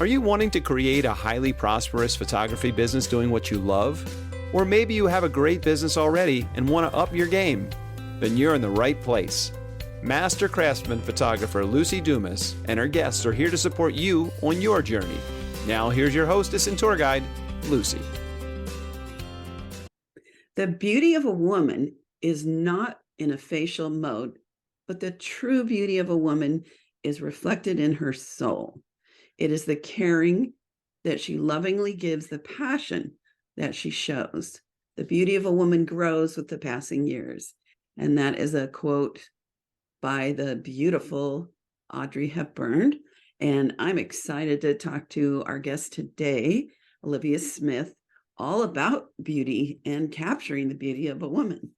Are you wanting to create a highly prosperous photography business doing what you love? Or maybe you have a great business already and want to up your game? Then you're in the right place. Master craftsman photographer Lucy Dumas and her guests are here to support you on your journey. Now here's your hostess and tour guide, Lucy. The beauty of a woman is not in a facial mode, but the true beauty of a woman is reflected in her soul. It is the caring that she lovingly gives, the passion that she shows. The beauty of a woman grows with the passing years. And that is a quote by the beautiful Audrey Hepburn. And I'm excited to talk to our guest today, Olivia Smith, all about beauty and capturing the beauty of a woman.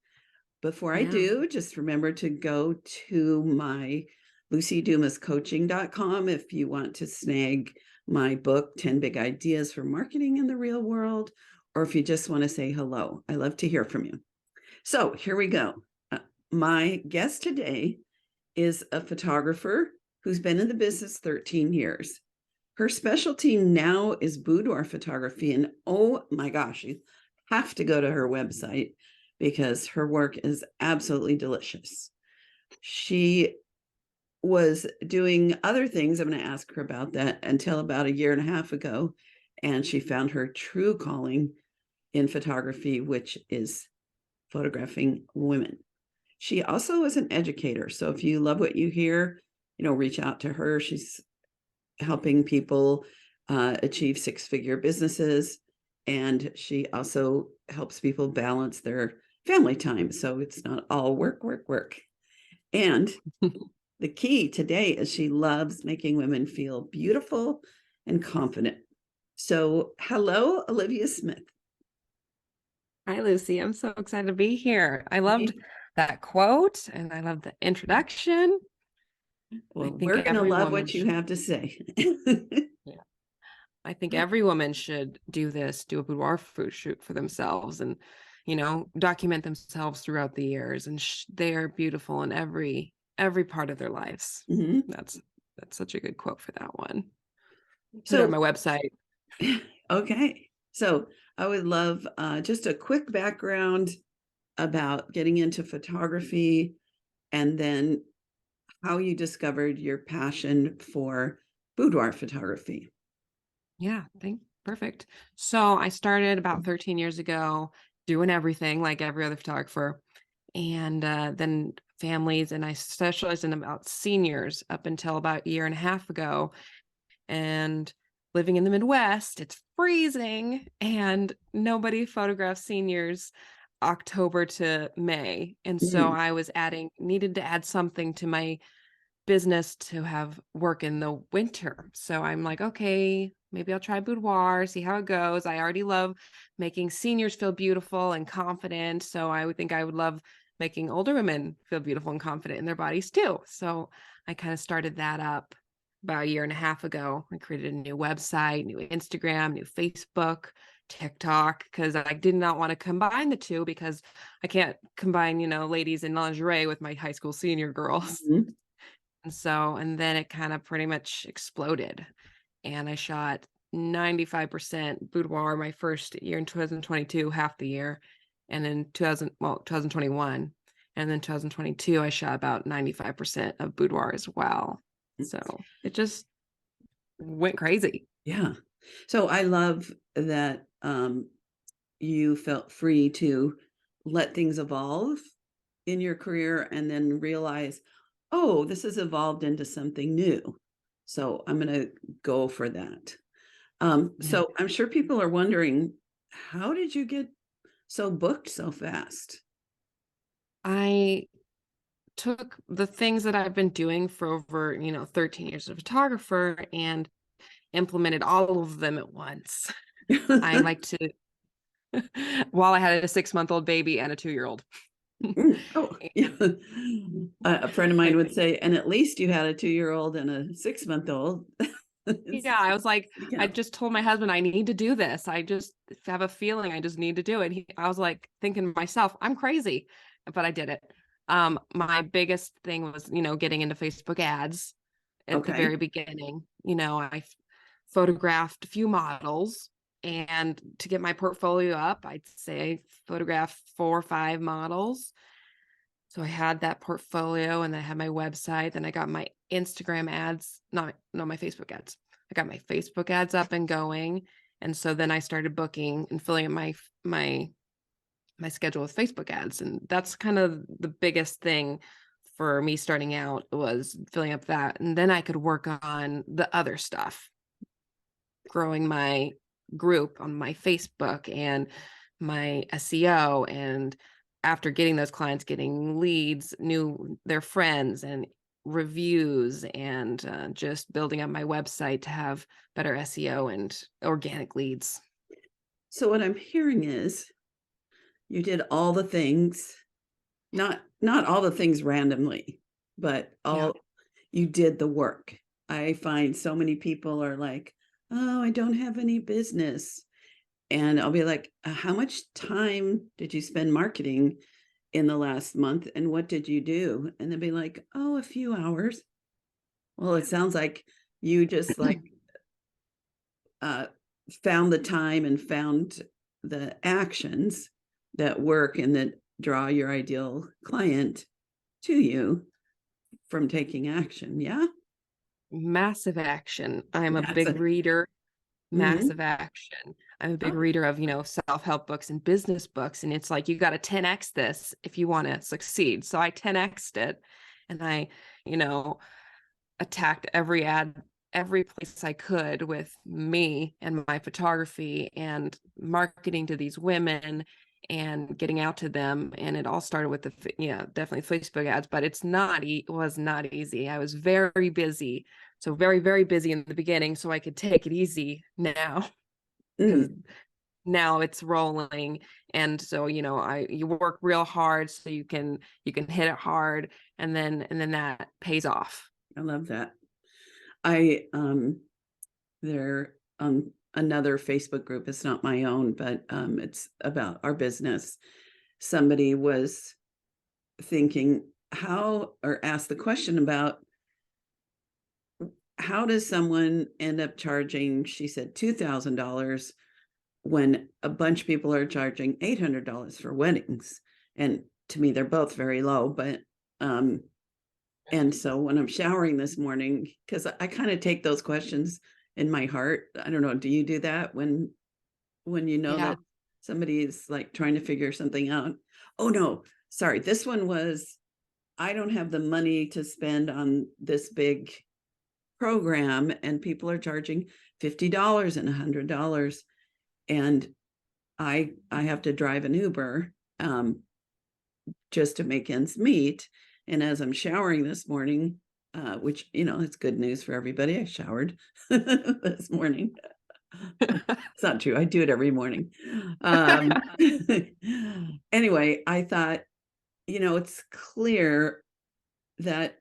Before I do, just remember to go to my LucyDumasCoaching.com if you want to snag my book, 10 Big Ideas for Marketing in the Real World, or if you just want to say hello. I love to hear from you. So here we go. My guest today is a photographer who's been in the business 13 years. Her specialty now is boudoir photography. And oh my gosh, you have to go to her website because her work is absolutely delicious. She was doing other things. I'm going to ask her about that until about a year and a half ago. And she found her true calling in photography, which is photographing women. She also is an educator. So if you love what you hear, reach out to her. She's helping people achieve six-figure businesses. And she also helps people balance their family time. So it's not all work, work, work. And the key today is she loves making women feel beautiful and confident. So hello, Olivia Smith. Hi, Lucy. I'm so excited to be here. I loved that quote and I love the introduction. Well, we're going to love what you have to say. Yeah. I think every woman should do a boudoir photo shoot for themselves and, document themselves throughout the years. And they are beautiful in every part of their lives. Mm-hmm. That's such a good quote for that one. So on my website. Okay. So I would love just a quick background about getting into photography and then how you discovered your passion for boudoir photography. Yeah, perfect. So I started about 13 years ago doing everything like every other photographer, and then families, and I specialized in about seniors up until about a year and a half ago. And living in the Midwest, it's freezing and nobody photographs seniors October to May. And so I needed to add something to my business to have work in the winter. So I'm like, okay, maybe I'll try boudoir, see how it goes. I already love making seniors feel beautiful and confident. So I would think I would love making older women feel beautiful and confident in their bodies too. So I kind of started that up about a year and a half ago. I created a new website, new Instagram, new Facebook, TikTok, because I did not want to combine the two because I can't combine, ladies in lingerie with my high school senior girls. Mm-hmm. And then it kind of pretty much exploded. And I shot 95% boudoir my first year in 2022, half the year. And then 2021. And then 2022, I shot about 95% of boudoir as well. So it just went crazy. Yeah. So I love that you felt free to let things evolve in your career and then realize, oh, this has evolved into something new. So I'm going to go for that. So I'm sure people are wondering, how did you get so booked so fast? I took the things that I've been doing for over, 13 years as a photographer and implemented all of them at once. I like to, while I had a 6-month-old baby and a 2-year-old. Oh, yeah. A friend of mine would say, and at least you had a 2-year-old and a 6-month-old. Yeah, I was like, I just told my husband, I need to do this. I just have a feeling I just need to do it. I was like thinking to myself, I'm crazy, but I did it. My biggest thing was, getting into Facebook ads at the very beginning. I photographed a few models, and to get my portfolio up, I'd say photograph 4 or 5 models. So I had that portfolio, and then I had my website. Then I got my Instagram ads, my Facebook ads. I got my Facebook ads up and going. And so then I started booking and filling up my schedule with Facebook ads. And that's kind of the biggest thing for me starting out, was filling up that. And then I could work on the other stuff, growing my group on my Facebook and my SEO. And after getting those clients, getting leads, their friends and reviews, and just building up my website to have better SEO and organic leads. So what I'm hearing is you did all the things, not all the things randomly, but you did the work. I find so many people are like, oh, I don't have any business. And I'll be like, how much time did you spend marketing in the last month? And what did you do? And they'll be like, oh, a few hours. Well, it sounds like you just like found the time and found the actions that work and that draw your ideal client to you from taking action. Yeah. Massive action. I'm a That's big reader. Massive Mhm. action. I'm a big Oh, reader of, self-help books and business books. And it's like, you got to 10x this if you want to succeed. So I 10x'd it, and I, attacked every place I could with me and my photography and marketing to these women and getting out to them. And it all started with definitely Facebook ads, but it was not easy. I was very busy. So very, very busy in the beginning, so I could take it easy now, because now it's rolling. And so, you work real hard so you can hit it hard, and then that pays off. I love that. They're on another Facebook group. It's not my own, but it's about our business. Somebody was thinking asked the question about how does someone end up charging, she said, $2,000 when a bunch of people are charging $800 for weddings. And to me, they're both very low, but and so when I'm showering this morning, because I kind of take those questions in my heart. I don't know, do you do that when that somebody is like trying to figure something out? Oh no, sorry. This one was, I don't have the money to spend on this big program, and people are charging $50 and $100, and I have to drive an Uber just to make ends meet. And as I'm showering this morning, which, it's good news for everybody, I showered this morning. It's not true. I do it every morning. Anyway, I thought, it's clear that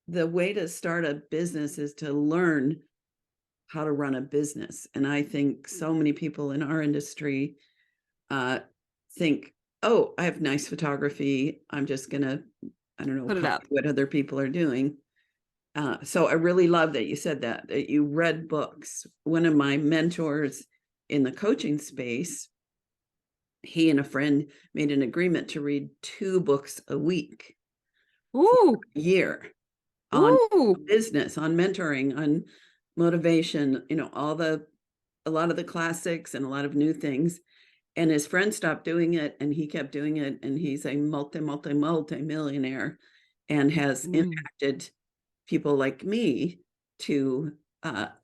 the way to start a business is to learn how to run a business. And I think so many people in our industry think, oh, I have nice photography, I'm just going to, I don't know, Put it up. what other people are doing. So I really love that you said that you read books. One of my mentors in the coaching space, he and a friend made an agreement to read 2 books a week for a year on business, on mentoring, on motivation, a lot of the classics and a lot of new things. And his friend stopped doing it, and he kept doing it. And he's a multi-millionaire, and has impacted people like me to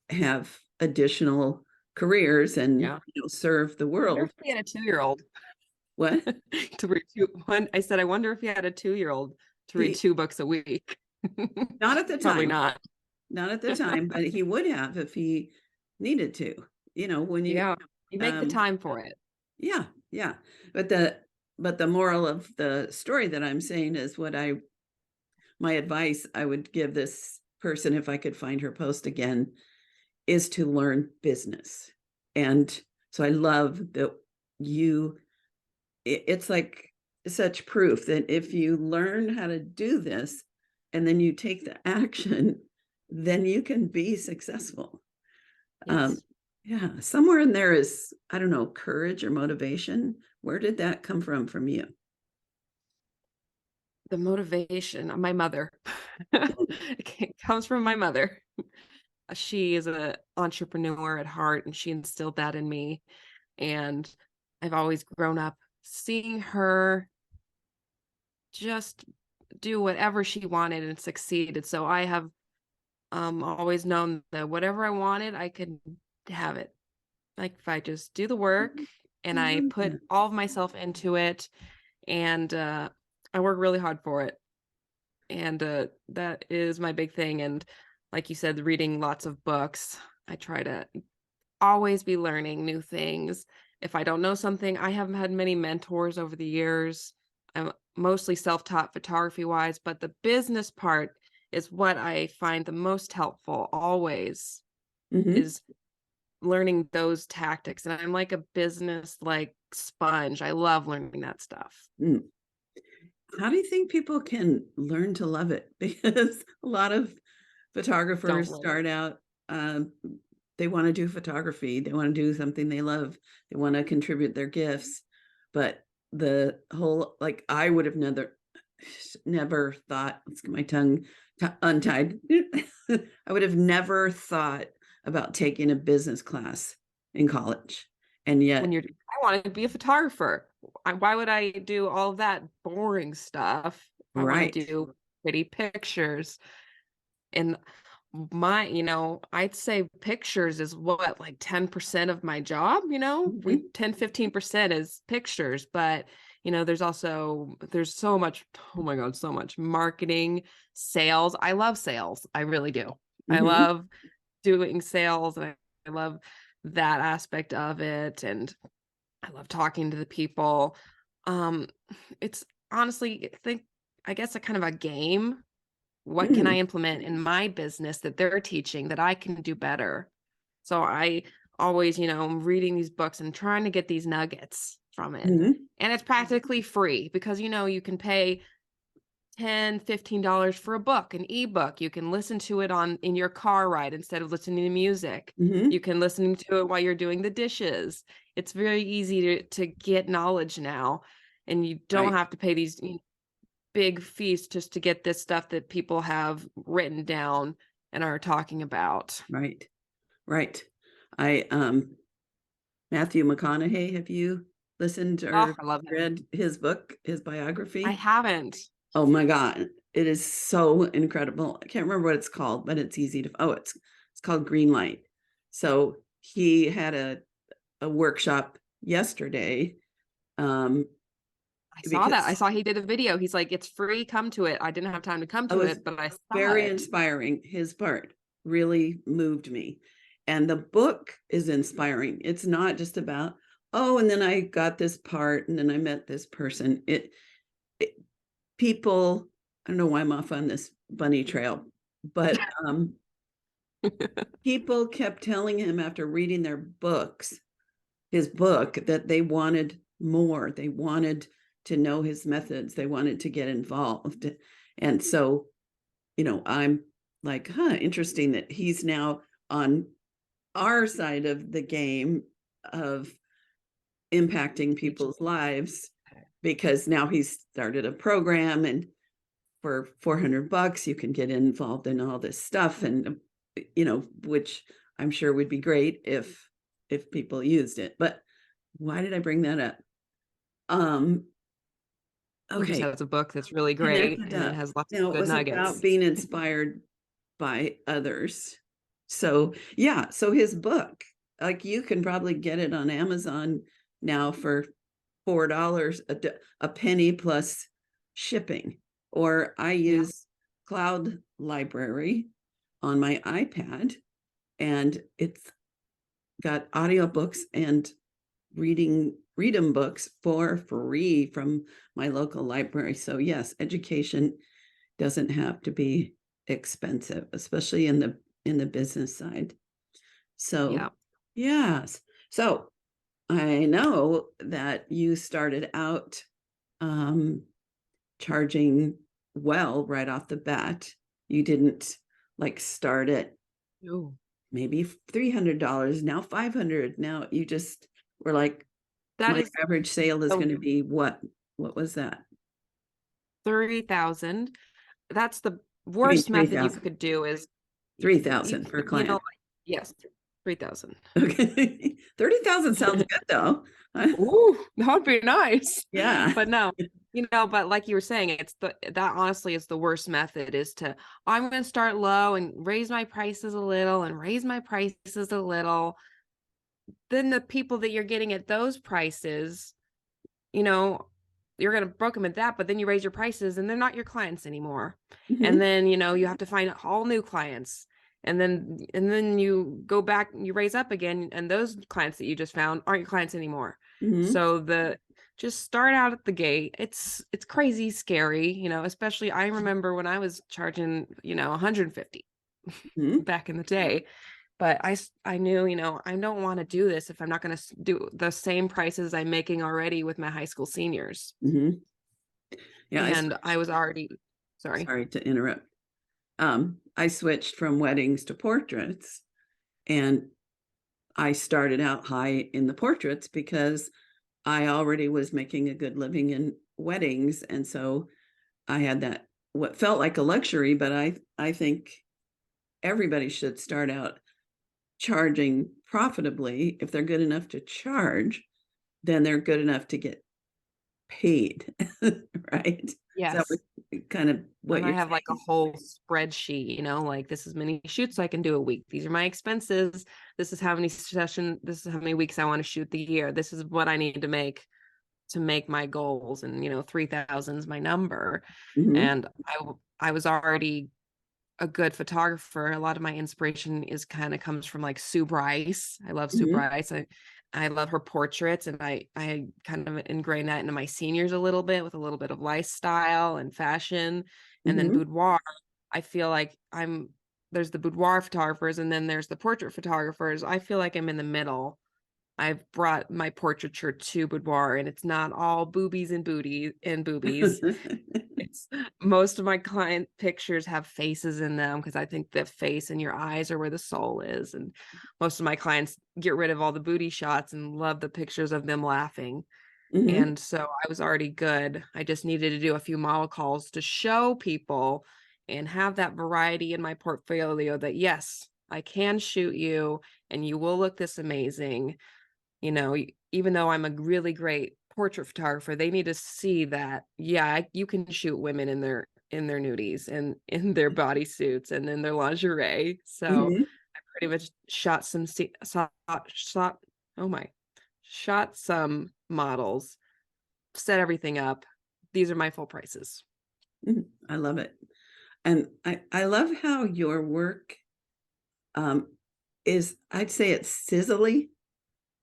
have additional careers and serve the world. I wonder if he had a 2-year-old. What? To read I said, I wonder if he had a 2-year-old to read 2 books a week. Not at the time. Probably not. Not at the time, but he would have if he needed to. When you make the time for it. Yeah. But the moral of the story that I'm saying is my advice I would give this person, if I could find her post again, is to learn business. And so I love that it's like such proof that if you learn how to do this and then you take the action, then you can be successful. Yes. Yeah, somewhere in there is, I don't know, courage or motivation. Where did that come from you? The motivation of my mother. It comes from my mother. She is an entrepreneur at heart, and she instilled that in me. And I've always grown up seeing her just do whatever she wanted and succeeded. So I have always known that whatever I wanted, I could have it. Like if I just do the work and I put Mhm. all of myself into it, and I work really hard for it. And that is my big thing. And like you said, reading lots of books. I try to always be learning new things. If I don't know something, I haven't had many mentors over the years. I'm mostly self-taught photography wise, but the business part is what I find the most helpful always, Mhm. is learning those tactics. And I'm like a business like sponge. I love learning that stuff. Mm. How do you think people can learn to love it? Because a lot of Don't photographers love it. start out, they want to do photography, they want to do something they love, they want to contribute their gifts. But the whole, like, I would have never thought, let's get my tongue untied. I would have never thought about taking a business class in college. And When yet, I want to be a photographer. Why would I do all that boring stuff? I want to right. do pretty pictures. And I'd say pictures is what, like 10% of my job, we Mhm. 10-15% is pictures, but there's so much, oh my God, so much marketing, sales. I love sales. I really do. I Mhm. love doing sales, and I love that aspect of it. And I love talking to the people. Um, it's honestly, I guess a kind of a game. What can I Mm. implement in my business that they're teaching that I can do better? So I always, I'm reading these books and trying to get these nuggets from it. Mhm. And it's practically free because, you can pay $10-15 for a book, an ebook. You can listen to it in your car ride instead of listening to music. You Mhm. can listen to it while you're doing the dishes. It's very easy to get knowledge now, and you don't Right. have to pay these big fees just to get this stuff that people have written down and are talking about. Right. Right. I Matthew McConaughey, have you listened Oh, or I love him. read his book, his I biography? haven't. Oh my God. It is so incredible. I can't remember what it's called, but it's easy to, it's called Green Light. So he had a workshop yesterday. Um, I saw that. I because saw he did a video. He's like, it's free. Come to it. I didn't have time to come I to was it, but I saw very it. inspiring. His part really moved me. And the book is inspiring. It's not just about, oh, and then I got this part and then I met this person. It people, I don't know why I'm off on this bunny trail, but people kept telling him after reading his book, that they wanted more. They wanted to know his methods. They wanted to get involved. And so, I'm like, interesting that he's now on our side of the game of impacting Teaching. people's lives, because now he's started a program, and for $400 you can get involved in all this stuff, and which I'm sure would be great if people used it. But why did I bring that up? um He just okay. has a book that's really Connect great, the and it dots. has lots of Now, it good was about nuggets. being inspired by others. So yeah, so his book, like, you can probably get it on Amazon now for $4 a penny plus shipping. Or I Yeah. use Cloud Library on my iPad, and it's got audiobooks and read 'em books for free from my local library. So yes, education doesn't have to be expensive, especially in the business side. So Yeah. yes. So I know that you started out um, charging well right off the bat. You didn't like start it Ooh. maybe $300, now $500. Now you just were like, That my is average sale is the going to be what? What was that? 30,000. That's the I mean, worst method you could do is you 3,000 per you know, client. yes, 3,000. Okay. 30,000 sounds good though. Ooh, that would be nice. Yeah. But no, but like you were saying, that honestly is the worst method is to, I'm going to start low and raise my prices a little and raise my prices a little. Then the people that you're getting at those prices, you know, you're going to broke them at that, but then you raise your prices and they're not your clients anymore. And Mhm. then, you have to find all new clients. And then you go back, you raise up again, and those clients that you just found aren't your clients anymore. Mhm. So just start out at the gate. It's crazy scary, especially I remember when I was charging, 150 Mhm. back in the day. But I knew, I don't want to do this if I'm not going to do the same prices I'm making already with my high school seniors. Mhm. Yeah, And I was already, sorry. sorry to interrupt. I switched from weddings to portraits, and I started out high in the portraits because I already was making a good living in weddings, and so I had that what felt like a luxury, but I think everybody should start out charging profitably. If they're good enough to charge, then they're good enough to get paid, right? Is that Yes. kind of what And I you're have like a saying? whole spreadsheet, like this is many shoots I can do a week. These are my expenses. This is how many this is how many weeks I want to shoot the year. This is what I need to make my goals. And, 3,000 is my number. Mhm. And I was already a good photographer. A lot of my inspiration comes from like Sue Bryce. I love Sue Mhm. Bryce. I love her portraits, and I kind of ingrained that into my seniors a little bit with a little bit of lifestyle and fashion. And then Mhm. boudoir, I feel like there's the boudoir photographers and then there's the portrait photographers. I feel like I'm in the middle. I've brought my portraiture to boudoir, and it's not all boobies and boobies. It's most of my client pictures have faces in them because I think the face and your eyes are where the soul is. And most of my clients get rid of all the booty shots and love the pictures of them laughing. Mhm. And so I was already good. I just needed to do a few model calls to show people and have that variety in my portfolio that yes, I can shoot you and you will look this amazing. Even though I'm a really great portrait photographer, they need to see that, yeah, you can shoot women in their nudies and in their bodysuits and in their lingerie. So Mhm. I pretty much shot some models, set everything up. These are my full prices. Mhm. I love it. And I love how your work um, is, I'd say it's sizzly,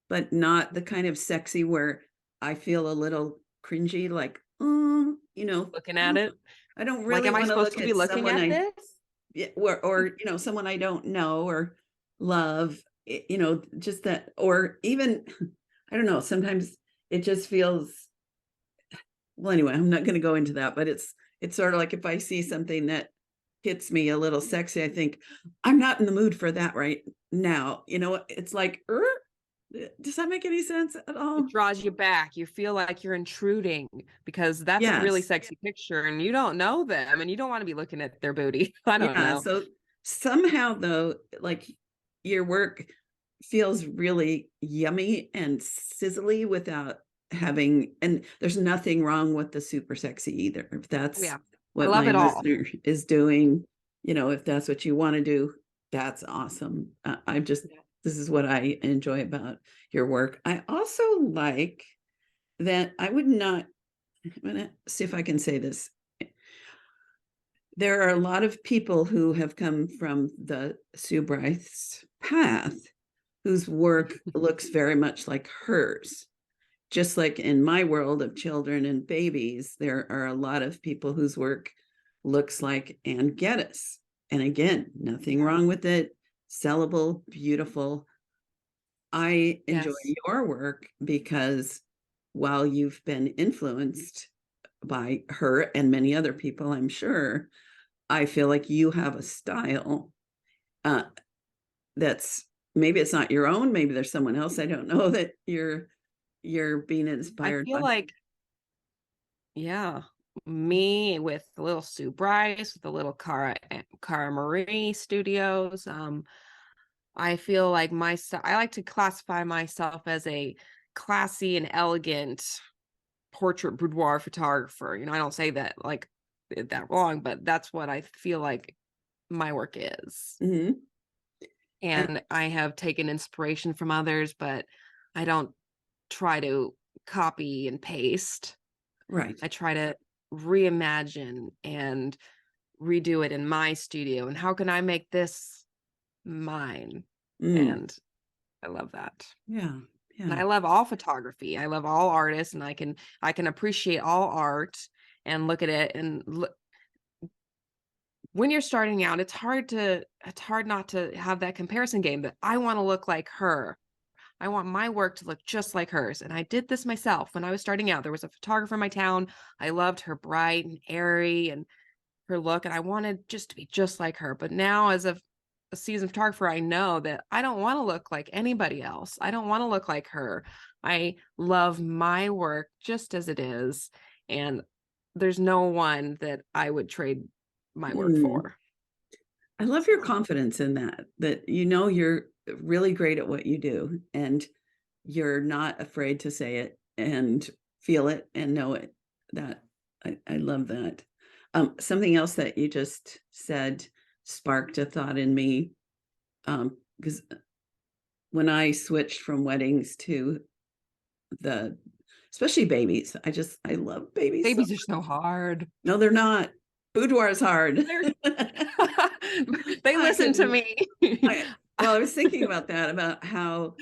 but not the kind of sexy where I feel a little cringy, like, oh, Looking at it, I don't like, really am I want to supposed look to be at looking someone at this? yeah, or someone I don't know or love, just that, or even, I don't know, sometimes it just feels, well, anyway, I'm not going to go into that, but it's sort of like if I see something that hits me a little sexy, I think I'm not in the mood for that right now. It's like, does that make any sense at It all? draws you back. You feel like you're intruding because that's a really Yes. sexy picture and you don't know them and you don't want to be looking at their booty. I don't Yeah. know. So somehow though, like your work feels really yummy and sizzly without having, and there's nothing wrong with the super sexy either. If Oh, that's yeah. I what love my it all. listener is doing, if that's what you want to do, that's awesome. Yeah. this is what I enjoy about your work. I also like that I would not, I'm going to see if I can say this. There are a lot of people who have come from the Sue Bryce path whose work looks very much like hers. Just like in my world of children and babies, there are a lot of people whose work looks like Ann Geddes. And again, nothing wrong with it. Sellable, beautiful. I enjoy Yes. your work because while you've been influenced by her and many other people, I'm sure, I feel like you have a style uh, that's maybe it's not your own, maybe there's someone else I don't know that you're being I inspired feel by. like, yeah, me with the little Sue Bryce, with the little Cara Marie Studios. I feel like I like to classify myself as a classy and elegant portrait boudoir photographer. I don't say that like that wrong, but that's what I feel like my work is. Mhm. And And I have taken inspiration from others, but I don't try to copy and paste. right. I try to reimagine and redo it in my studio. And how can I make this mine? Mm, And I love that. yeah. And Yeah. I love all photography. I love all artists, and I can appreciate all art and look at it and look. When you're starting out, it's hard not to have that comparison game, but I want to look like her. I want my work to look just like hers. And I did this myself when I was starting out. There was a photographer in my town. I loved her bright and airy and her look, and I wanted just to be just like her. But now, as a seasoned photographer, I know that I don't want to look like anybody else. I don't want to look like her. I love my work just as it is. And there's no one that I would trade my work Mm. for. I love your confidence in that you're really great at what you do and you're not afraid to say it and feel it and know it. That I love that. Something else that you just said sparked a thought in me. Because when I switched from weddings to the, especially babies, I love babies so. Babies are so hard. No, they're not. Boudoir is hard. They're they I listen to couldn't. me. Well, I was thinking about that, about how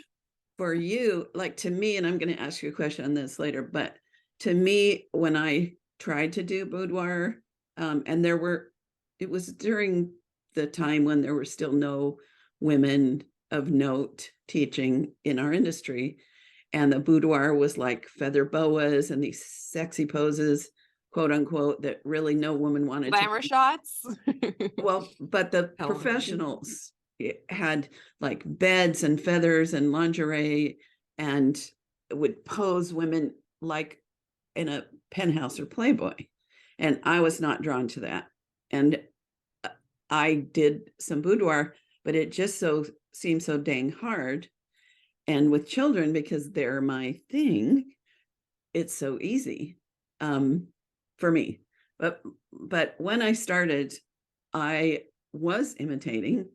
for you, like to me, and I'm going to ask you a question on this later, but to me, when I tried to do boudoir, and it was during the time when there were still no women of note teaching in our industry. And the boudoir was like feather boas and these sexy poses, quote unquote, that really no woman wanted to Glamour do. shots. Well, but the Television. professionals had like beds and feathers and lingerie and would pose women like in a penthouse or Playboy. And I was not drawn to that. And I did some boudoir, but it just so seemed so dang hard. And with children, because they're my thing, it's so easy for me. But when I started, I was imitating,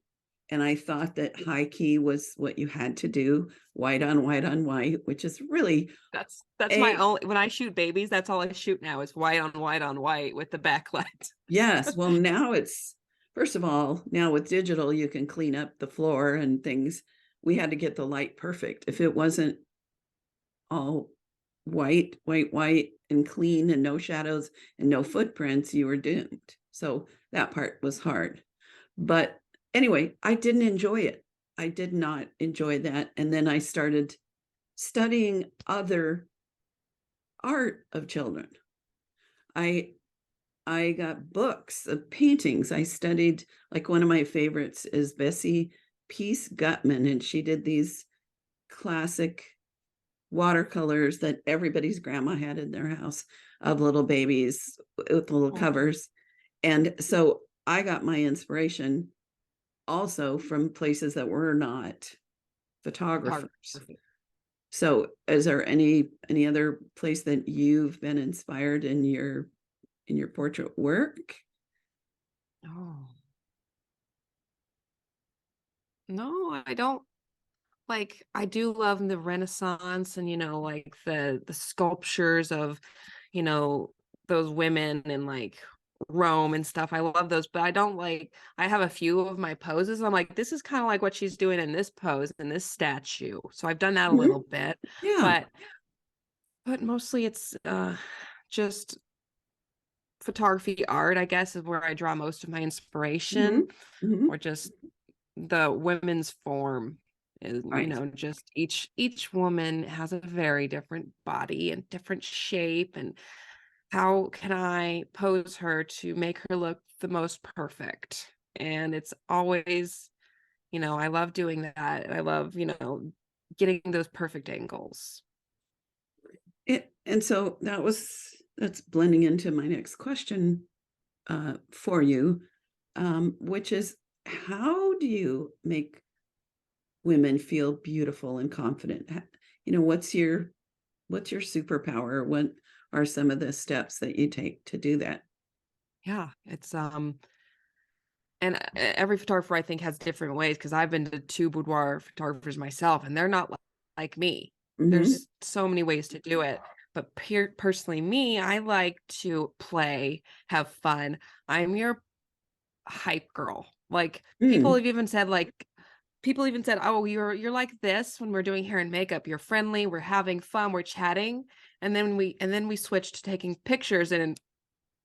and I thought that high key was what you had to do, white on white on white, which is really That's my a only, when I shoot babies, that's all I shoot now is white on white with the backlight. yes. Well, now it's first of all, now with digital, you can clean up the floor and things. We had to get the light perfect. If it wasn't all white, and clean and no shadows and no footprints, you were doomed. So that part was hard. But anyway, I didn't enjoy it. I did not enjoy that. And then I started studying other art of children. I I got books of paintings. I studied, like one of my favorites is Bessie Peace Gutman, and she did these classic watercolors that everybody's grandma had in their house of little babies with little Oh, covers. And so I got my inspiration also from places that were not photographers. photography. So is there any other place that you've been inspired in your portrait work? Oh, no, I don't. Like, I do love the Renaissance and, like the sculptures of, you know, those women in like Rome and stuff. I love those, but I don't like, I have a few of my poses. I'm like, this is kind of like what she's doing in this pose in this statue. So I've done that a Mhm. little bit, Yeah. but mostly it's just photography art, I guess, is where I draw most of my Hmm. inspiration, Hmm. or just the women's form is, Right. just each woman has a very different body and different shape, and how can I pose her to make her look the most perfect? And it's always I love doing that. And I love, getting those perfect angles. And so that's blending into my next question for you, which is, how do you make women feel beautiful and confident? What's your superpower? What are some of the steps that you take to do that? Yeah, it's and every photographer I think has different ways, because I've been to 2 boudoir photographers myself, and they're not like me. Mm-hmm. There's so many ways to do it. But personally, me, I like to play, have fun. I'm your hype girl. Like Mm. people even said, "Oh, you're like this when we're doing hair and makeup. You're friendly, we're having fun, we're chatting." And then we switched to taking pictures, and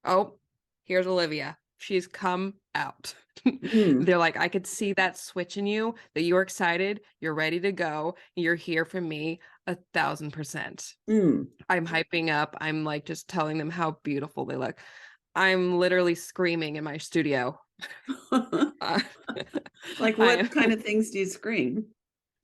oh, here's Olivia. She's come out. Mm. They're like, I could see that switch in you, that you're excited, you're ready to go, you're here for me 1,000%. Mm. I'm hyping up. I'm like just telling them how beautiful they look. I'm literally screaming in my studio. Uh, Like, I what am kind of things do you scream?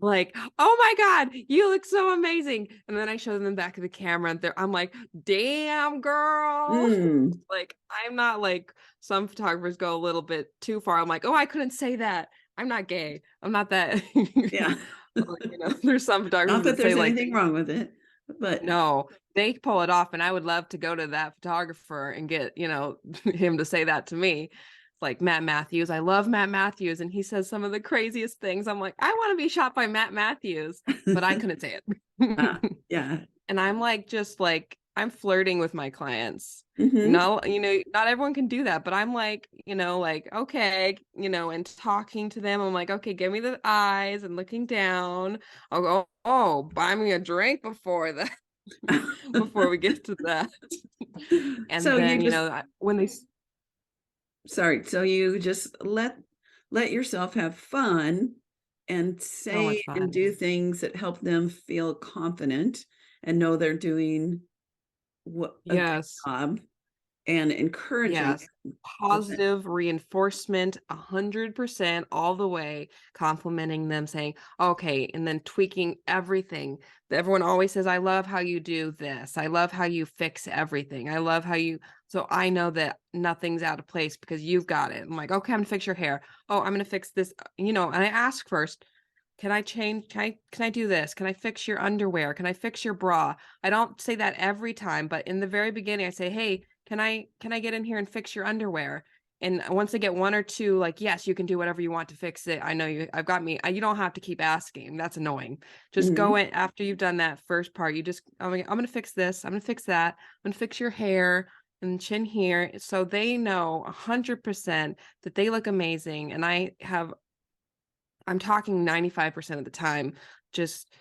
like, oh my God, you look so amazing. And then I show them the back of the camera, and I'm like, damn, girl. Mm. Like, I'm not like some photographers go a little bit too far. I'm like, oh, I couldn't say that. I'm not gay. I'm not that. Yeah. There's some Not photographers that that say there's like, anything wrong with it, but no, they pull it off. And I would love to go to that photographer and get, him to say that to me. Like Matt Matthews. I love Matt Matthews. And he says some of the craziest things. I'm like, I want to be shot by Matt Matthews, but I couldn't say it. yeah. And I'm like, just like, I'm flirting with my clients. Mm-hmm. No, not everyone can do that, but I'm like, like, okay, and talking to them. I'm like, okay, give me the eyes and looking down. I'll go, oh, buy me a drink before that, before we get to that. And So then, you just when they, sorry, so you just let yourself have fun and so much say and fun. do things that help them feel confident and know they're doing a good Yes. job, and encouraging Yes. that. Positive reinforcement, 100% all the way, complimenting them, saying, okay, and then tweaking everything. Everyone always says, I love how you do this. I love how you fix everything. I love how you, so I know that nothing's out of place because you've got it. I'm like, okay, I'm gonna fix your hair. Oh, I'm gonna fix this, and I ask first, can I change? Can I do this? Can I fix your underwear? Can I fix your bra? I don't say that every time, but in the very beginning, I say, hey, can I get in here and fix your underwear? And once I get one or two, like, yes, you can do whatever you want to fix it. I know I've got me. You don't have to keep asking. That's annoying. Just Mhm. go in after you've done that first part. I'm going to fix this. I'm going to fix that. I'm going to fix your hair and chin here. So they know 100% that they look amazing. And I'm talking 95% of the time, just,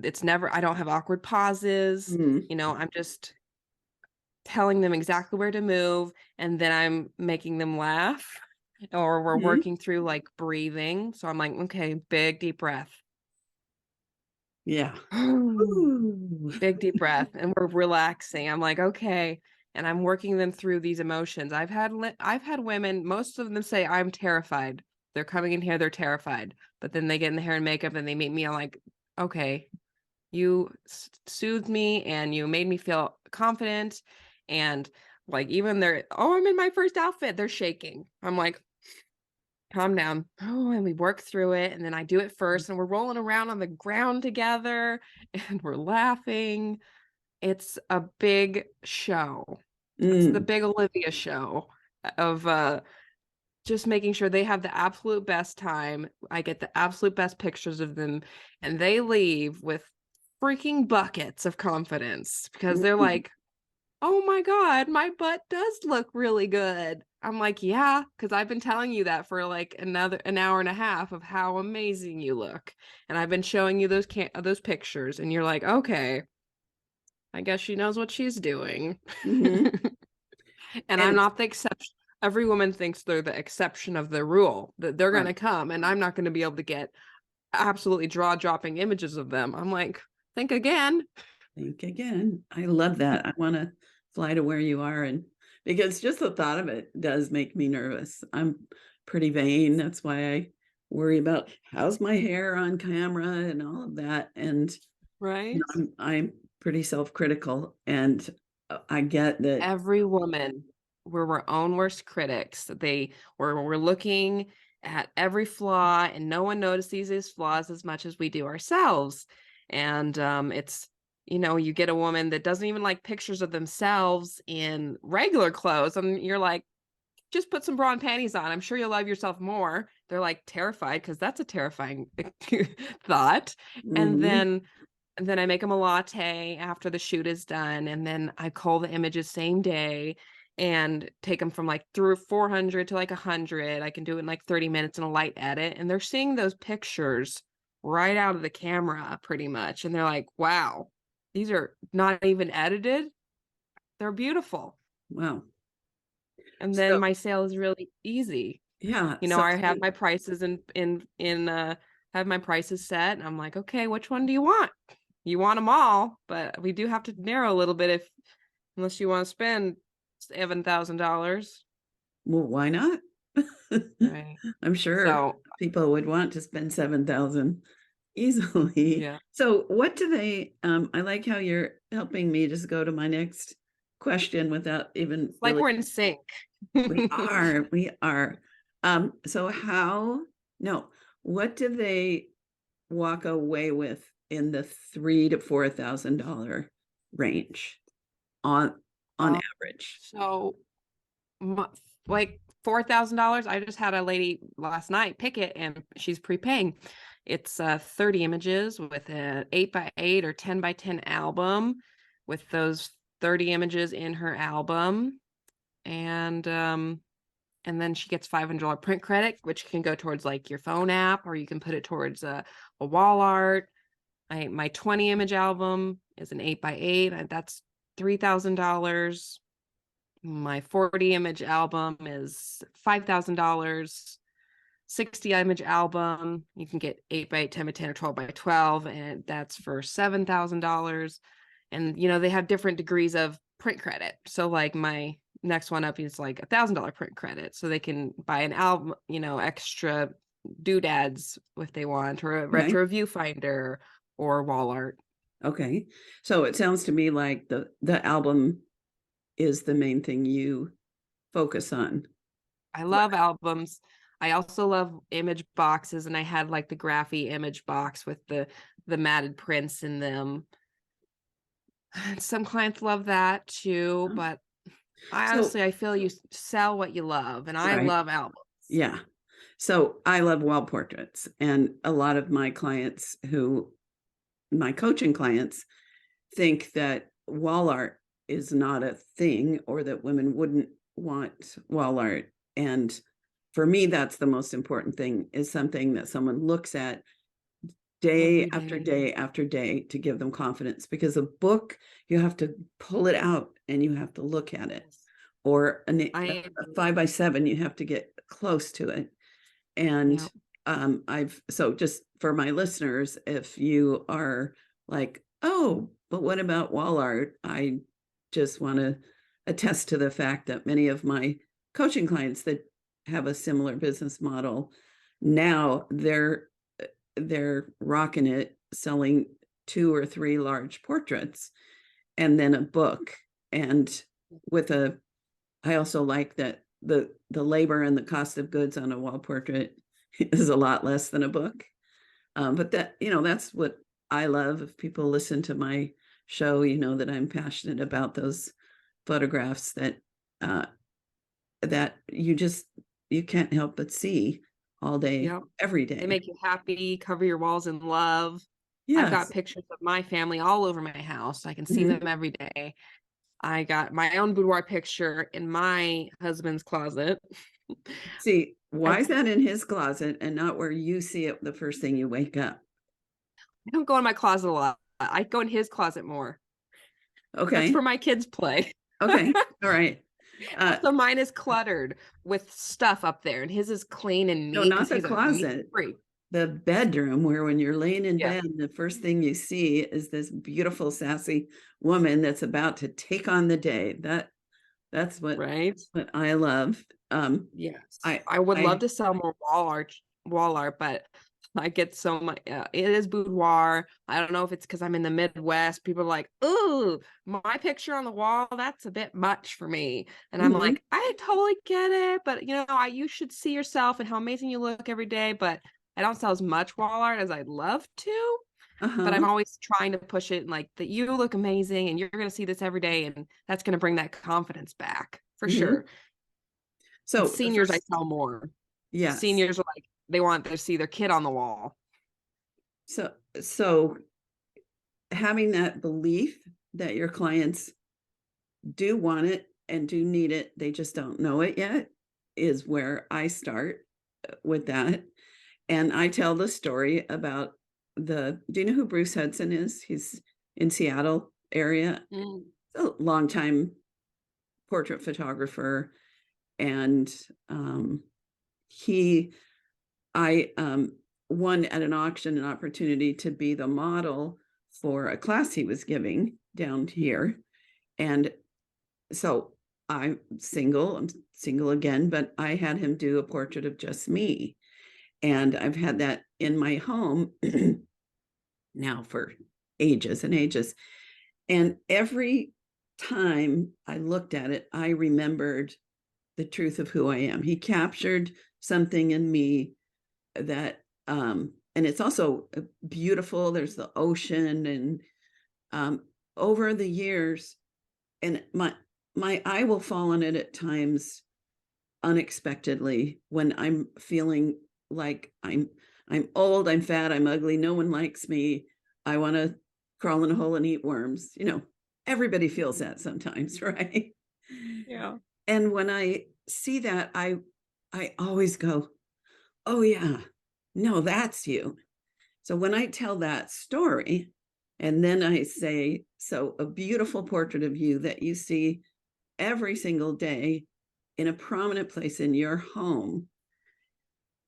I don't have awkward pauses. Mhm. I'm just telling them exactly where to move, and then I'm making them laugh, or we're Mhm. working through like breathing. So I'm like, okay, big deep breath. Yeah. Ooh. Big deep breath, and we're relaxing. I'm like, okay, and I'm working them through these emotions. I've had women, most of them say I'm terrified. They're coming in here, they're terrified, but then they get in the hair and makeup and they meet me. I'm like, okay, you soothed me and you made me feel confident. And like, even oh, I'm in my first outfit, they're shaking. I'm like, calm down. Oh, and we work through it. And then I do it first, and we're rolling around on the ground together and we're laughing. It's a big show. It's the Mm. big Olivia show of just making sure they have the absolute best time. I get the absolute best pictures of them, and they leave with freaking buckets of confidence because they're Mm. like, oh my God, my butt does look really good. I'm like, yeah, because I've been telling you that for like an hour and a half of how amazing you look. And I've been showing you those pictures, and you're like, okay, I guess she knows what she's doing. Mhm. And I'm And not the exception. Every woman thinks they're the exception of the rule, that they're going to right. come, and I'm not going to be able to get absolutely jaw-dropping images of them. I'm like, think again. Think again. I love that. I want to fly to where you are, and because just the thought of it does make me nervous. I'm pretty vain. That's why I worry about how's my hair on camera and all of that. And Right. I'm pretty self-critical, and I get that. Every woman, we're our own worst critics. We're looking at every flaw, and no one notices these flaws as much as we do ourselves. And it's, you get a woman that doesn't even like pictures of themselves in regular clothes, and you're like, just put some bra and panties on. I'm sure you'll love yourself more. They're like terrified, because that's a terrifying thought. And Mhm. then I make them a latte after the shoot is done, and then I cull the images same day and take them from like through 400 to like 100. I can do it in like 30 minutes in a light edit, and they're seeing those pictures right out of the camera pretty much, and they're like, "Wow, these are not even edited. They're beautiful." Wow. And then So my sale is really easy. yeah, I have my prices have my prices set, and I'm like, "Okay, which one do you want? You want them all, but we do have to narrow a little bit unless you want to spend $7,000." well, why not? Right. I'm sure So, people would want to spend 7,000 easily. yeah. So what do they, I like how you're helping me just go to my next question without even It's like really. we're in sync. We are. So no, what do they walk away with in the $3,000 to $4,000 range on Um, average? so like $4,000. I just had a lady last night pick it, and she's prepaying. It's 30 images with an 8x8 or 10x10 album, with those 30 images in her album. And then she gets $500 print credit, which can go towards like your phone app, or you can put it towards a wall art. My 20 image album is an 8x8. That's $3,000. My 40 image album is $5,000. 60 image album, you can get 8x8, 10x10, or 12x12, and that's for $7,000. And they have different degrees of print credit. So like my next one up is like $1,000 print credit, so they can buy an album, extra doodads if they want, or a Okay. retro viewfinder, or wall art. Okay. So it sounds to me like the album is the main thing you focus on. I love albums. I also love image boxes, and I had like the graphy image box with the matted prints in them. Some clients love that too, but So, I feel you sell what you love, and I right. love albums. Yeah. So I love wall portraits, and a lot of my my coaching clients, think that wall art is not a thing, or that women wouldn't want wall art. And for me, that's the most important thing, is something that someone looks at day Every after day. day after day to give them confidence. Because a book, you have to pull it out and you have to look at it, or a I 5x7, you have to get close to it. And yeah. so just for my listeners, if you are like, oh, but what about wall art? I just want to attest to the fact that many of my coaching clients that have a similar business model now, they're rocking it, selling 2 or 3 large portraits and then a book. And I also like that the labor and the cost of goods on a wall portrait is a lot less than a book. But that's what I love. If people listen to my show, that I'm passionate about those photographs uh, that you can't help but see all day, Yep. every They day. make you happy, cover your walls in love. I've got Yes. pictures of my family all over my house. I can see Mhm. them every day. I got my own boudoir picture in my husband's closet. See, why I is that in his closet and not where you see it the first thing you wake up? don't go in my closet a lot. I go in his closet more. That's Okay. where my kids play. Okay. All right. So mine is cluttered with stuff up there, and his is clean and No, neat not because the he's a neat closet. freak. The bedroom, where when you're laying in Yeah. bed, the first thing you see is this beautiful, sassy woman that's about to take on the day. That's what Right. I love. Yes. I I would love I to sell more wall art wall art, but I get so much. It is boudoir. I don't know if it's because I'm in the Midwest. People are like, "Ooh, my picture on the wall, that's a bit much for me." And I'm Mhm. like, I totally get it, but you should see yourself and how amazing you look every day. But I don't sell as much wall art as I'd love to. But I'm Uh-huh. always trying to push it like that. You look amazing, and you're going to see this every day, and that's going to bring that confidence back for Mhm. sure. And So the seniors, I first, sell more. yes. Seniors are like they want to see their kid on the wall. So having that belief that your clients do want it and do need it, they just don't know it yet, is where I start with that. And I tell the story about do you know who Bruce Hudson is? He's in Seattle area, Mm. a longtime portrait photographer. And he, I won at an auction an opportunity to be the model for a class he was giving down here. And so I'm single again, but I had him do a portrait of just me. And I've had that in my home now for ages and ages. And every time I looked at it, I remembered the truth of who I am. He captured something in me that, and it's also beautiful. There's the ocean, and over the years, and my eye will fall on it at times unexpectedly when I'm feeling like I'm old, I'm fat, I'm ugly, no one likes me. I want to crawl in a hole and eat worms. Everybody feels that sometimes, right? Yeah. And when I see that, I always go, "Oh yeah, no, that's you." So when I tell that story, and then I say, "So a beautiful portrait of you that you see every single day in a prominent place in your home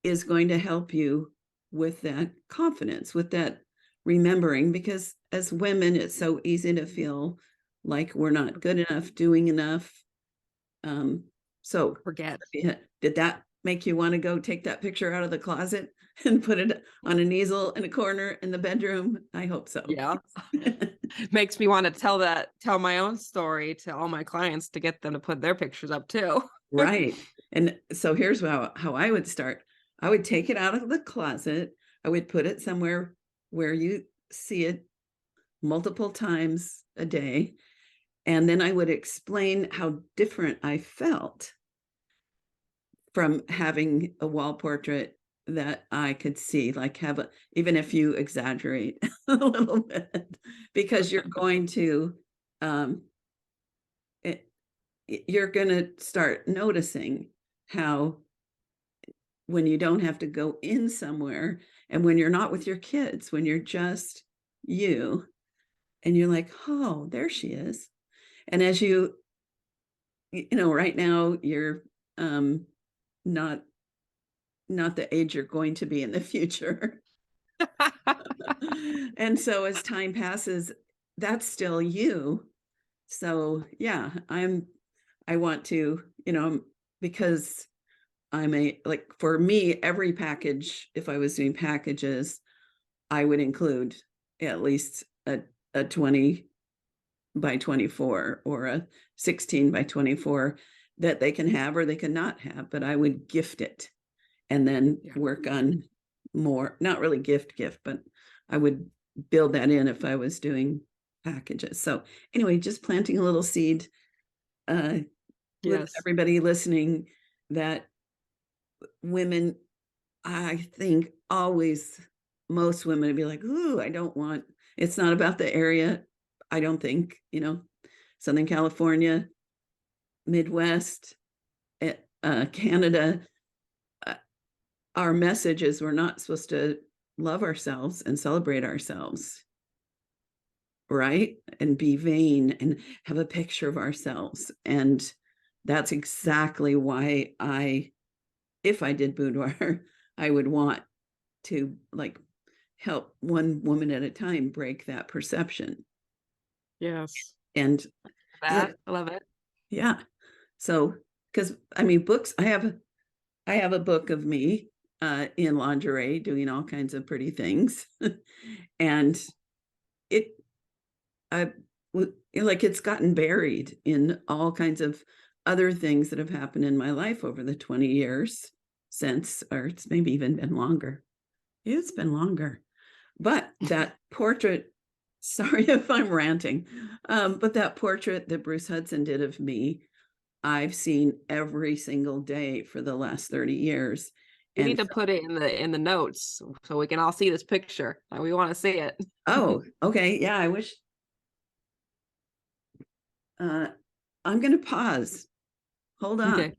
is going to help you with that confidence, with that remembering." Because as women, it's so easy to feel like we're not good enough, doing enough. Um, so Forget. did that make you want to go take that picture out of the closet and put it on an easel in a corner in the bedroom? I hope so. Yeah. Makes me want to tell my own story to all my clients to get them to put their pictures up too. Right. And so here's how I would start. I would take it out of the closet. I would put it somewhere where you see it multiple times a day. And then I would explain how different I felt from having a wall portrait that I could see, like even if you exaggerate a little bit, because you're going to, um, it, you're going to start noticing how when you don't have to go in somewhere and when you're not with your kids, when you're just you and you're like, "Oh, there she is." And as right now you're not the age you're going to be in the future. And so as time passes, that's still you. So yeah, I want to, because like for me, every package, if I was doing packages, I would include at least a 20 by 24 or a 16 by 24 that they can have or they can not have, but I would gift it and then Yeah. work on more, not really gift, but I would build that in if I was doing packages. So anyway, just planting a little seed with Yes. everybody listening that women, I think always, most women would be like, "Ooh, I don't want," it's not about the area. I don't think, Southern California, Midwest, Canada, uh, our message is we're not supposed to love ourselves and celebrate ourselves, right? And be vain and have a picture of ourselves. And that's exactly why if I did boudoir, I would want to like help one woman at a time break that perception. Yes. And That I love it. yeah, so because I mean books, I have a book of me in lingerie, doing all kinds of pretty things. And it, like it's gotten buried in all kinds of other things that have happened in my life over the 20 years since, or it's maybe even been longer. It's been longer. But that portrait, sorry if I'm ranting, but that portrait that Bruce Hudson did of me, I've seen every single day for the last 30 years. We And need to put it in the notes so we can all see this picture. We want to see it. oh, okay. Yeah, I wish. I'm going to pause. Hold on. Okay.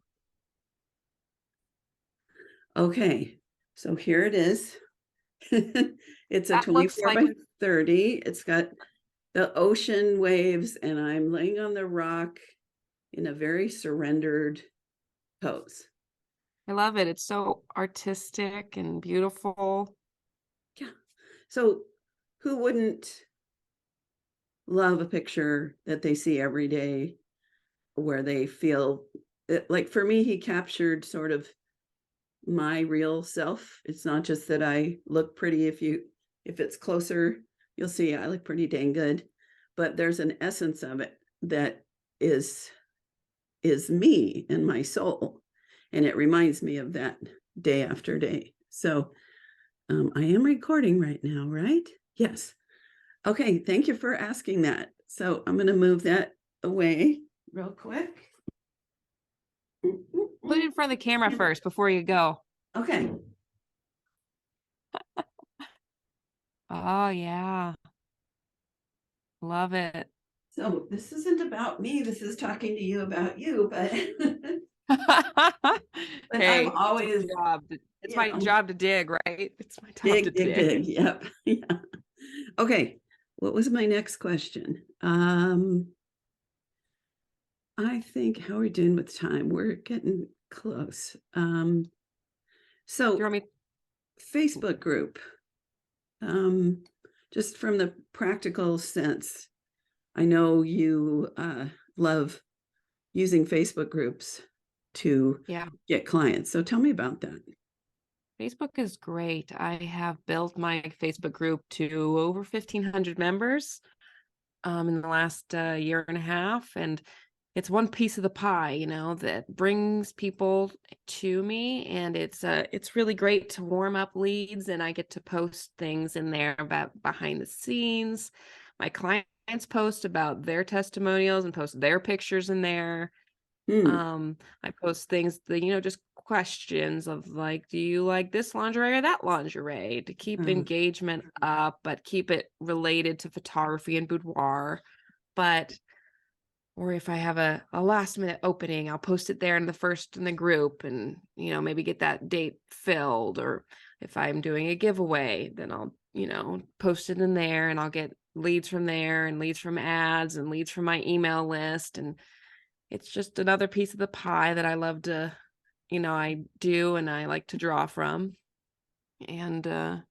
Okay. So here it is. It's a That looks 24 like by 30. It's got the ocean waves, and I'm laying on the rock in a very surrendered pose. I love it. It's so artistic and beautiful. Yeah. So who wouldn't love a picture that they see every day where they feel like, for me, he captured sort of my real self. It's not just that I look pretty. If it's closer, you'll see I look pretty dang good, but there's an essence of it that is me and my soul, and it reminds me of that day after day. So I am recording right now, right? Yes. Okay, thank you for asking that. So I'm going to move that away real quick. Put it in front of the camera first before you go. Okay. Oh, yeah. Love it. So this isn't about me. This is talking to you about you, but but Hey, I'm always, it's my job to dig, right? It's my job to dig. dig. Yep. Yeah. Okay. What was my next question? I think, how are we doing with time? We're getting close. Do you So want me? Facebook group, just from the practical sense, I know you love using Facebook groups to Yeah. get clients. So tell me about that. Facebook is great. I have built my Facebook group to over 1,500 members in the last year and a half. And it's one piece of the pie, that brings people to me. And it's really great to warm up leads. And I get to post things in there about behind the scenes. My clients post about their testimonials and post their pictures in there. I post things that, just questions of like, do you like this lingerie or that lingerie, to keep engagement up, but keep it related to photography and boudoir. Or if I have a last minute opening, I'll post it there in the group and, maybe get that date filled. Or if I'm doing a giveaway, then I'll, post it in there, and I'll get leads from there and leads from ads and leads from my email list. And it's just another piece of the pie that I love to, I do, and I like to draw from. And I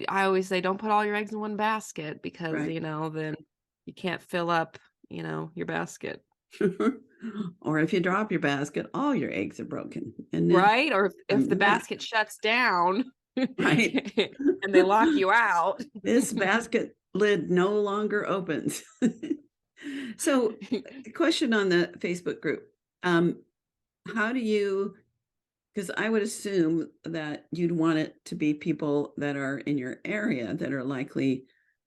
always say, don't put all your eggs in one basket, because, Right. then you can't fill up, your basket. Or if you drop your basket, all your eggs are broken. And then, Right? Or if the basket shuts down, right, and they lock you out. this basket lid no longer opens. So, a question on the Facebook group. How do you, because I would assume that you'd want it to be people that are in your area that are likely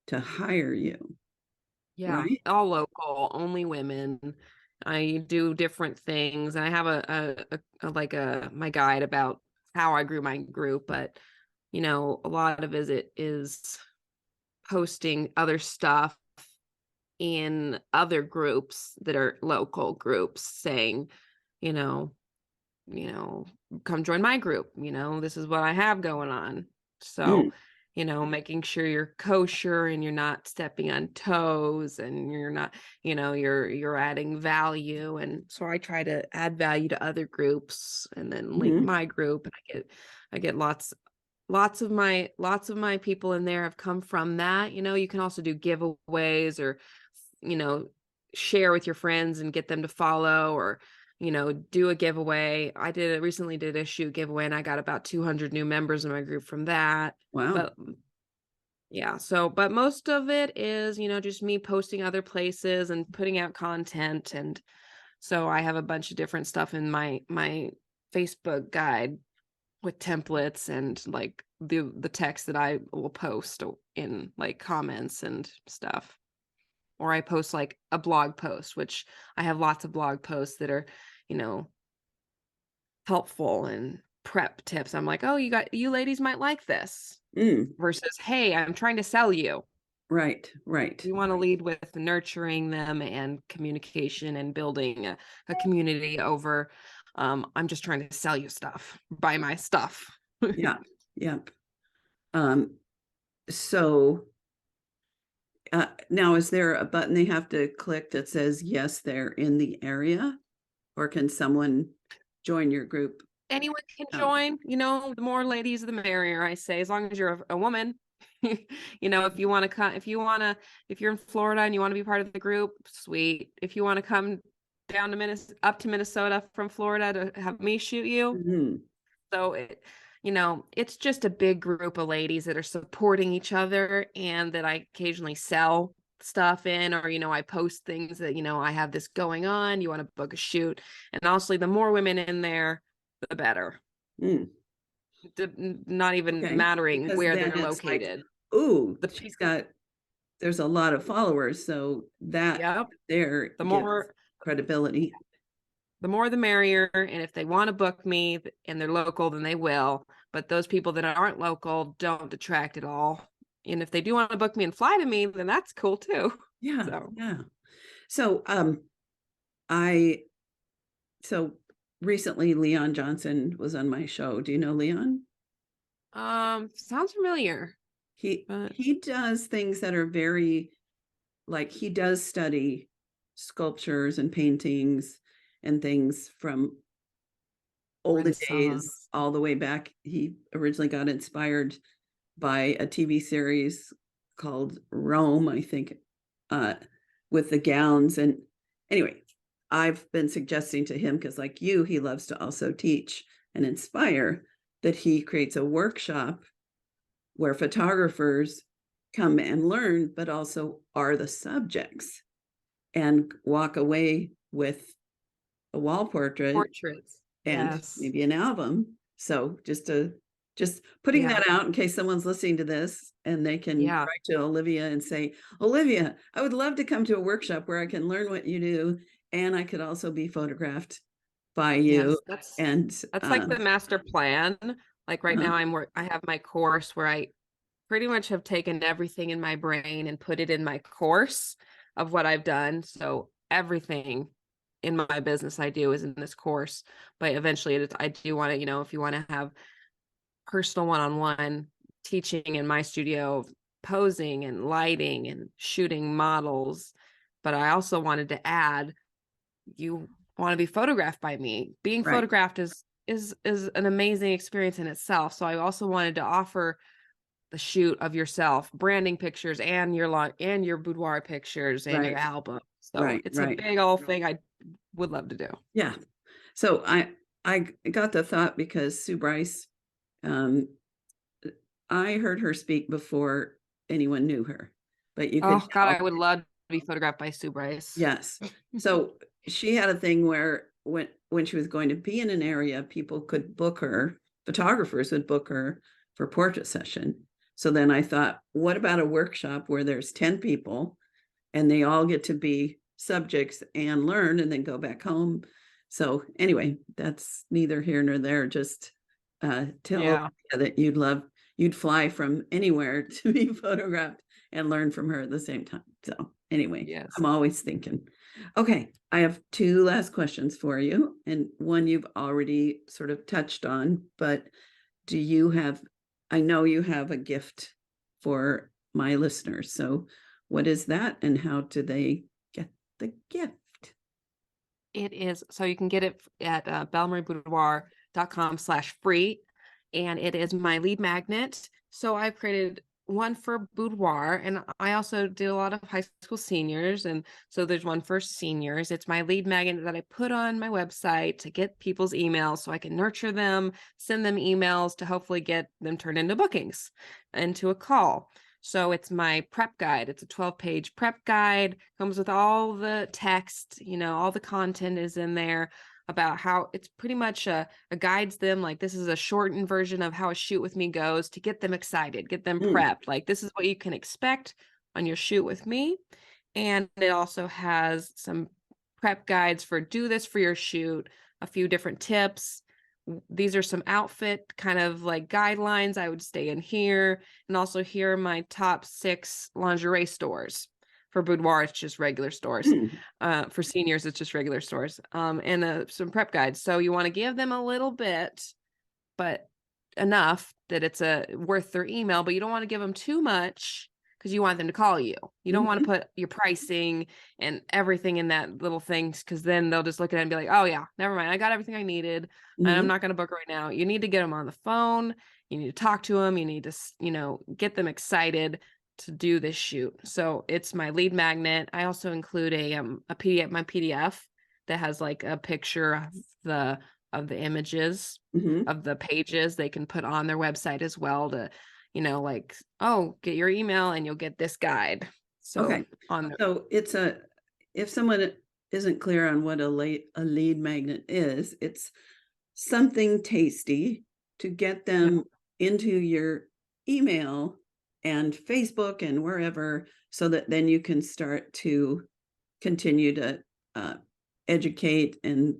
to hire you, Yeah, right? all local, only women. I do different things. I have my guide about how I grew my group, but a lot of it is posting other stuff in other groups that are local groups, saying, you know, come join my group. This is what I have going on. So, Mm, making sure you're kosher and you're not stepping on toes, and you're not, you're adding value. And so I try to add value to other groups and then link mhm. my group. And I get lots of my people in there have come from that. You can also do giveaways, or, share with your friends and get them to follow, or, do a giveaway. I recently did a shoot giveaway, and I got about 200 new members in my group from that. Wow. But yeah, but most of it is, just me posting other places and putting out content. And so I have a bunch of different stuff in my Facebook guide with templates and like the text that I will post in like comments and stuff. Or I post like a blog post, which I have lots of blog posts that are, helpful and prep tips. I'm like, oh, you ladies might like this. Versus, hey, I'm trying to sell you. Right. We want to lead with nurturing them and communication and building a community over, I'm just trying to sell you stuff, buy my stuff. Yeah. Yep. So now, is there a button they have to click that says, yes, they're in the area? Or can someone join your group? Anyone can join, the more ladies, the merrier, I say, as long as you're a woman. If you want to come, if you're in Florida and you want to be part of the group, sweet. If you want to come down to up to Minnesota from Florida to have me shoot you. So it's just a big group of ladies that are supporting each other, and that I occasionally sell stuff in, or I post things that I have this going on, you want to book a shoot. And honestly, the more women in there, the better. Not even mattering because where they're located. Like, there's a lot of followers, so that there the more credibility. The more the merrier. And if they want to book me and they're local, then they will. But those people that aren't local don't detract at all. And if they do want to book me and fly to me, then that's cool too. Yeah. So recently Leon Johnson was on my show. Do you know Leon? Sounds familiar. He does things that are very, like, he does study sculptures and paintings and things from olden days all the way back. He originally got inspired by a TV series called Rome, I think, with the gowns. And anyway, I've been suggesting to him, because like you, he loves to also teach and inspire, that he creates a workshop where photographers come and learn, but also are the subjects, and walk away with a wall portraits and maybe an album. So just putting that out in case someone's listening to this, and they can write to Olivia and say, Olivia, I would love to come to a workshop where I can learn what you do, and I could also be photographed by you. That's like the master plan. Like right now I have my course where I pretty much have taken everything in my brain and put it in my course of what I've done. So everything in my business I do is in this course. But eventually I do want to, if you want to have personal one-on-one teaching in my studio, posing and lighting and shooting models. But I also wanted to add, you want to be photographed by me. Being photographed is an amazing experience in itself. So I also wanted to offer the shoot of yourself, branding pictures, and your boudoir pictures and your album. So it's a big old thing I would love to do. Yeah. So I got the thought because Sue Bryce, I heard her speak before anyone knew her, but you could. I would love to be photographed by Sue Bryce. Yes. So she had a thing where when she was going to be in an area, people could book her, photographers would book her for portrait session. So then I thought, what about a workshop where there's 10 people and they all get to be subjects and learn and then go back home? So anyway, that's neither here nor there. Just tell that you'd fly from anywhere to be photographed and learn from her at the same time. So anyway, I'm always thinking. Okay, I have two last questions for you, and one you've already sort of touched on, but I know you have a gift for my listeners. So what is that, and how do they get the gift? It is, so you can get it at bellamarieboudoir.com/free. And it is my lead magnet. So I've created one for Boudoir, and I also did a lot of high school seniors. And so there's one for seniors. It's my lead magnet that I put on my website to get people's emails so I can nurture them, send them emails to hopefully get them turned into bookings, into a call. So it's my prep guide. It's a 12-page prep guide, comes with all the text, all the content is in there about how it's pretty much guides them, like this is a shortened version of how a shoot with me goes, to get them excited, get them Mm. prepped. Like this is what you can expect on your shoot with me. And it also has some prep guides for do this for your shoot, a few different tips. These are some outfit kind of like guidelines. I would stay in here. And also here are my top 6 lingerie stores. For Boudoir, it's just regular stores. Mm. For seniors, it's just regular stores. And some prep guides. So you want to give them a little bit, but enough that it's worth their email, but you don't want to give them too much because you want them to call you. You don't want to put your pricing and everything in that little thing, because then they'll just look at it and be like, oh yeah, never mind. I got everything I needed and I'm not going to book right now. You need to get them on the phone. You need to talk to them. You need to, get them excited to do this shoot. So it's my lead magnet. I also include a PDF, my PDF that has like a picture of the images of the pages they can put on their website as well to, like, oh, get your email and you'll get this guide. So Okay. So it's if someone isn't clear on what a lead magnet is, it's something tasty to get them into your email and Facebook and wherever, so that then you can start to continue to educate and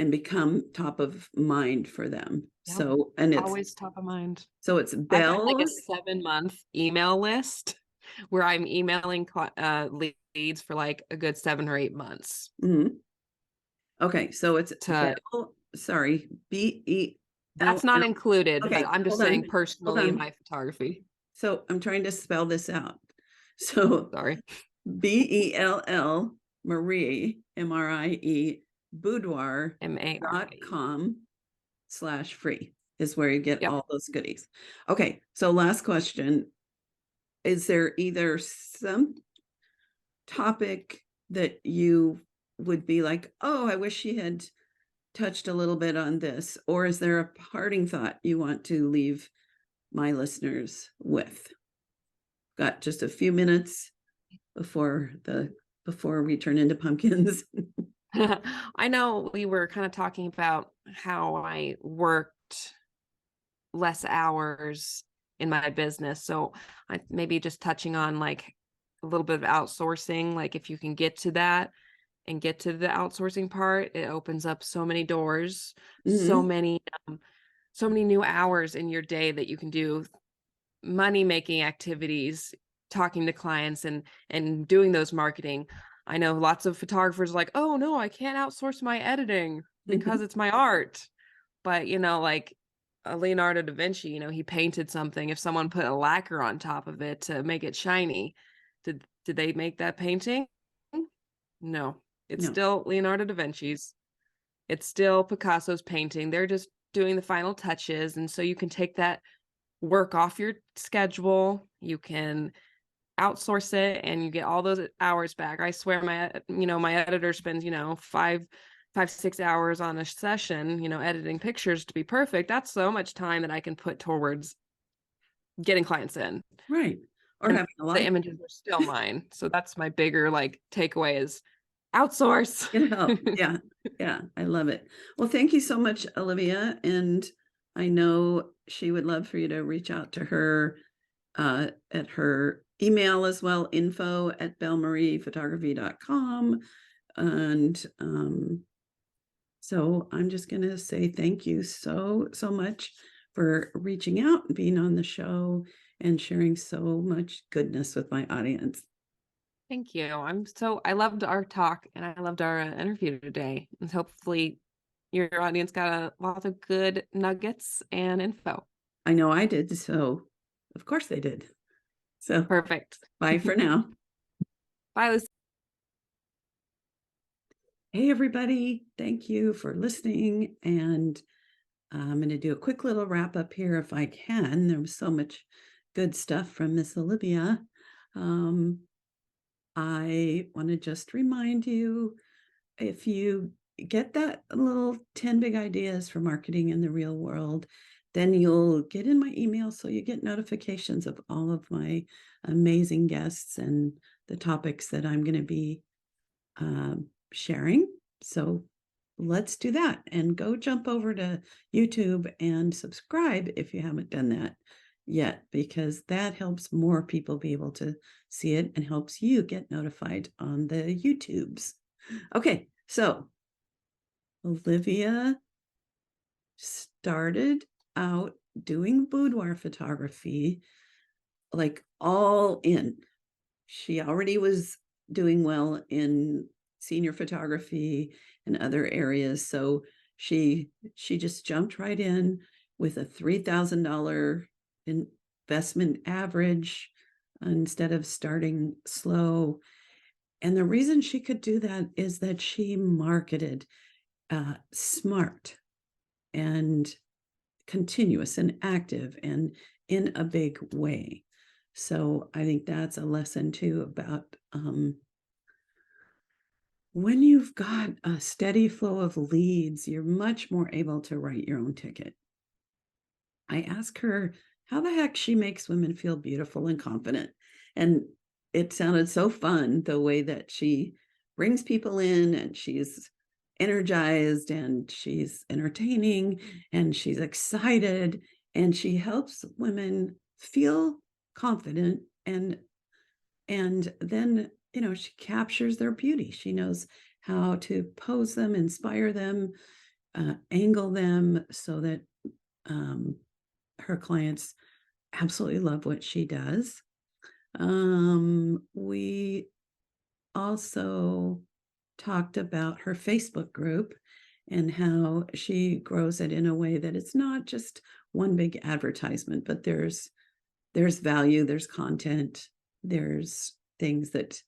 become top of mind for them. Yep. So, and it's always top of mind. So it's I've got like a bells. 7-month email list where I'm emailing leads for like a good 7 or 8 months. Okay, so it's sorry, BE. That's not included, Okay, but I'm just saying personally in my photography. So I'm trying to spell this out. So Sorry. BELL Marie MRIE Boudoir .com/free is where you get all those goodies. Okay, so last question. Is there either some topic that you would be like, oh, I wish she had touched a little bit on this, or is there a parting thought you want to leave my listeners with? Got just a few minutes before we turn into pumpkins. I know we were kind of talking about how I worked less hours in my business. So I maybe just touching on like a little bit of outsourcing. Like if you can get to that and get to the outsourcing part, it opens up so many doors, so many new hours in your day that you can do money making activities, talking to clients and doing those marketing. I know lots of photographers like, oh no, I can't outsource my editing because it's my art. But like Leonardo da Vinci, he painted something. If someone put a lacquer on top of it to make it shiny, did they make that painting? No, it's still Leonardo da Vinci's. It's still Picasso's painting. They're just doing the final touches. And so you can take that work off your schedule. You can outsource it and you get all those hours back. I swear my editor spends, 5-6 hours on a session, editing pictures to be perfect. That's so much time that I can put towards getting clients in. Right. Or and having a lot the images are still mine. So that's my bigger takeaway is outsource. Yeah. Yeah. I love it. Well, thank you so much, Olivia. And I know she would love for you to reach out to her at her email as well, info@belmariephotography.com. And so I'm just going to say thank you so much for reaching out and being on the show and sharing so much goodness with my audience. Thank you. I loved our talk and I loved our interview today. And hopefully your audience got a lot of good nuggets and info. I know I did. So of course they did. So perfect. Bye for now. Bye, Lucy. Hey, everybody. Thank you for listening. And I'm going to do a quick little wrap up here if I can. There was so much good stuff from Miss Olivia. I want to just remind you, if you get that little 10 big ideas for marketing in the real world, then you'll get in my email, so you get notifications of all of my amazing guests and the topics that I'm going to be sharing. So let's do that, and go jump over to YouTube and subscribe if you haven't done that yet, because that helps more people be able to see it and helps you get notified on the YouTubes. Okay, so Olivia started out doing boudoir photography, like all in. She already was doing well in senior photography and other areas, so she just jumped right in with a $3,000 investment average instead of starting slow. And the reason she could do that is that she marketed smart and continuous and active and in a big way. So I think that's a lesson too about when you've got a steady flow of leads, you're much more able to write your own ticket. I asked her how the heck she makes women feel beautiful and confident. And it sounded so fun, the way that she brings people in, and she's energized, and she's entertaining, and she's excited, and she helps women feel confident, and then she captures their beauty. She knows how to pose them, inspire them, angle them, so that her clients absolutely love what she does. We also talked about her Facebook group and how she grows it in a way that it's not just one big advertisement, but there's value, there's content, there's things that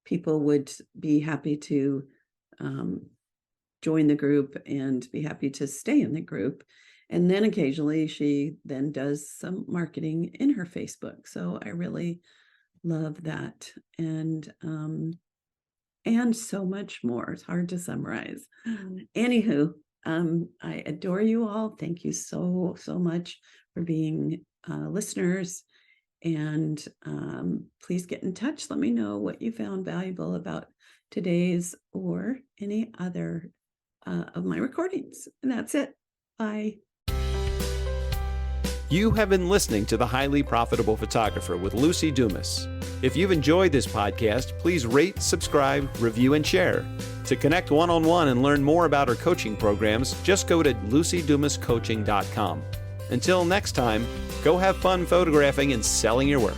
people would be happy to join the group and be happy to stay in the group. And then occasionally she then does some marketing in her Facebook. So I really love that. And so much more. It's hard to summarize. Anywho, I adore you all. Thank you so much for being listeners. And please get in touch. Let me know what you found valuable about today's or any other of my recordings. And that's it. Bye. You have been listening to The Highly Profitable Photographer with Lucy Dumas. If you've enjoyed this podcast, please rate, subscribe, review, and share. To connect one-on-one and learn more about our coaching programs, just go to lucydumascoaching.com. Until next time, go have fun photographing and selling your work.